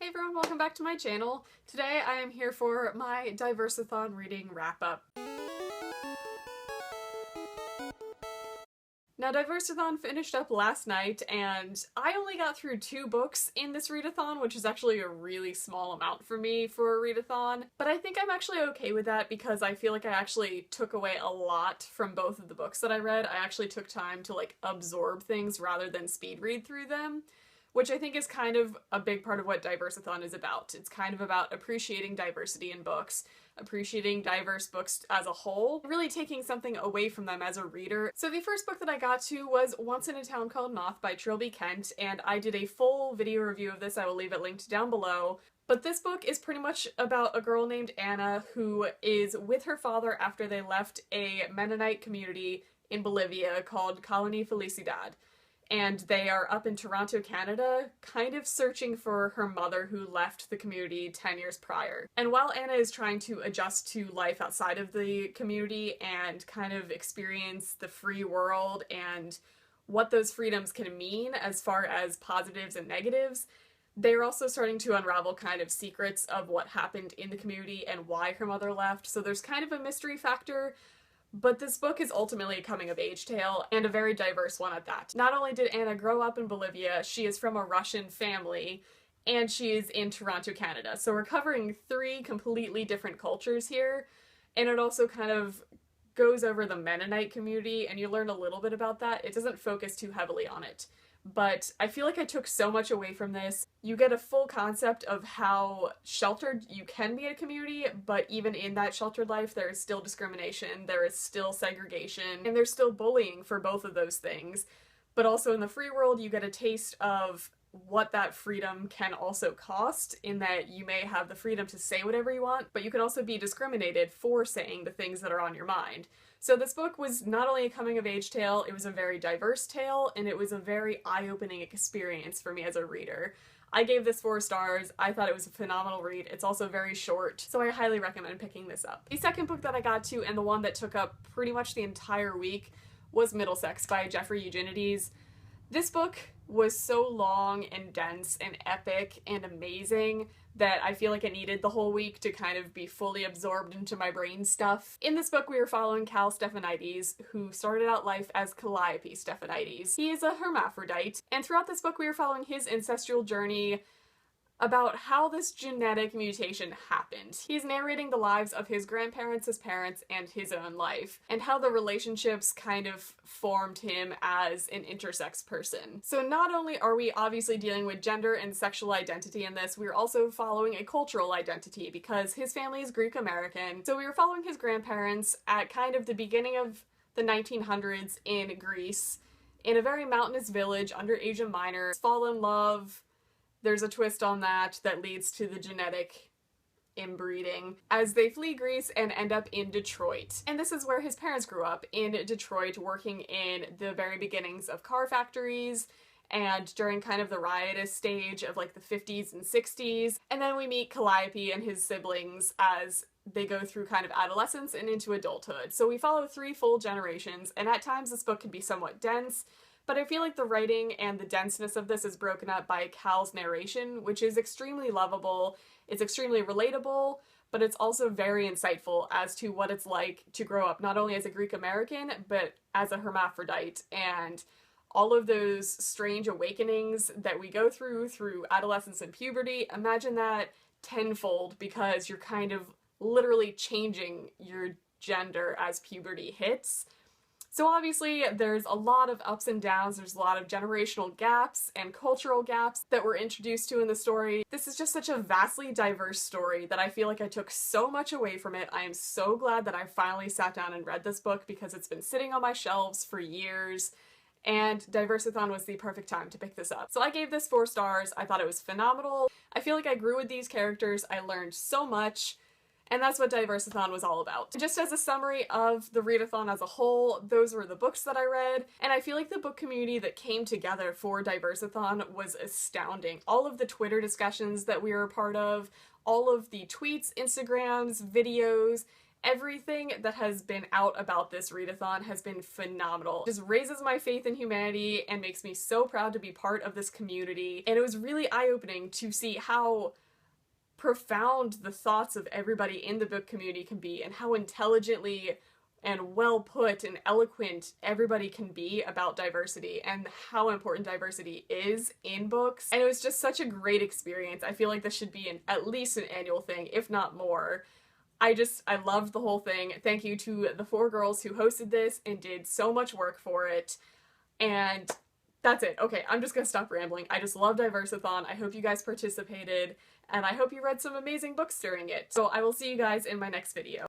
Hey everyone, welcome back to my channel. Today I am here for my DiverseAthon reading wrap-up. Now, DiverseAthon finished up last night, and I only got through 2 books in this readathon, which is actually a really small amount for me for a readathon. But I think I'm actually okay with that because I feel like I actually took away a lot from both of the books that I read. I actually took time to absorb things rather than speed read through them, which I think is kind of a big part of what DiverseAthon is about. It's kind of about appreciating diversity in books, appreciating diverse books as a whole, really taking something away from them as a reader. So the first book that I got to was Once in a Town Called Noth by Trilby Kent, and I did a full video review of this. I will leave it linked down below. But this book is pretty much about a girl named Anna who is with her father after they left a Mennonite community in Bolivia called Colony Felicidad. And they are up in Toronto, Canada, kind of searching for her mother who left the community 10 years prior. And while Anna is trying to adjust to life outside of the community and kind of experience the free world and what those freedoms can mean as far as positives and negatives, they're also starting to unravel kind of secrets of what happened in the community and why her mother left. So there's kind of a mystery factor. But this book is ultimately a coming-of-age tale, and a very diverse one at that. Not only did Anna grow up in Bolivia, she is from a Russian family, and she is in Toronto, Canada. So we're covering 3 completely different cultures here, and it also kind of goes over the Mennonite community, and you learn a little bit about that. It doesn't focus too heavily on it. But I feel like I took so much away from this. You get a full concept of how sheltered you can be in a community, but even in that sheltered life, there is still discrimination, there is still segregation, and there's still bullying for both of those things. But also in the free world, you get a taste of what that freedom can also cost, in that you may have the freedom to say whatever you want, but you can also be discriminated for saying the things that are on your mind. So this book was not only a coming-of-age tale, it was a very diverse tale, and it was a very eye-opening experience for me as a reader. I gave this 4 stars. I thought it was a phenomenal read. It's also very short, so I highly recommend picking this up. The second book that I got to, and the one that took up pretty much the entire week, was Middlesex by Jeffrey Eugenides. This book was so long and dense and epic and amazing that I feel like it needed the whole week to kind of be fully absorbed into my brain stuff. In this book, we are following Cal Stephanides, who started out life as Calliope Stephanides. He is a hermaphrodite, and throughout this book we are following his ancestral journey about how this genetic mutation happened. He's narrating the lives of his grandparents, his parents, and his own life, and how the relationships kind of formed him as an intersex person. So not only are we obviously dealing with gender and sexual identity in this, we're also following a cultural identity because his family is Greek American. So we were following his grandparents at kind of the beginning of the 1900s in Greece, in a very mountainous village under Asia Minor, fall in love. There's a twist on that leads to the genetic inbreeding as they flee Greece and end up in Detroit. And this is where his parents grew up, in Detroit, working in the very beginnings of car factories and during kind of the riotous stage of the 50s and 60s. And then we meet Calliope and his siblings as they go through kind of adolescence and into adulthood. So we follow 3 full generations, and at times this book can be somewhat dense, but I feel like the writing and the denseness of this is broken up by Cal's narration, which is extremely lovable, it's extremely relatable, but it's also very insightful as to what it's like to grow up not only as a Greek American, but as a hermaphrodite, and all of those strange awakenings that we go through adolescence and puberty. Imagine that tenfold, because you're kind of literally changing your gender as puberty hits. So obviously there's a lot of ups and downs, there's a lot of generational gaps and cultural gaps that we're introduced to in the story. This is just such a vastly diverse story that I feel like I took so much away from it. I am so glad that I finally sat down and read this book because it's been sitting on my shelves for years, and DiverseAthon was the perfect time to pick this up. So I gave this 4 stars. I thought it was phenomenal. I feel like I grew with these characters, I learned so much. And that's what DiverseAthon was all about. Just as a summary of the readathon as a whole, those were the books that I read, and I feel like the book community that came together for DiverseAthon was astounding. All of the Twitter discussions that we were a part of, all of the tweets, Instagrams, videos, Everything that has been out about this readathon has been phenomenal. It just raises my faith in humanity and makes me so proud to be part of this community. And it was really eye-opening to see how profound the thoughts of everybody in the book community can be, and how intelligently and well put and eloquent everybody can be about diversity and how important diversity is in books. And it was just such a great experience. I feel like this should be at least an annual thing, if not more. I loved the whole thing. Thank you to the 4 girls who hosted this and did so much work for it. And that's it. Okay, I'm just gonna stop rambling. I just love DiverseAthon. I hope you guys participated, and I hope you read some amazing books during it. So I will see you guys in my next video.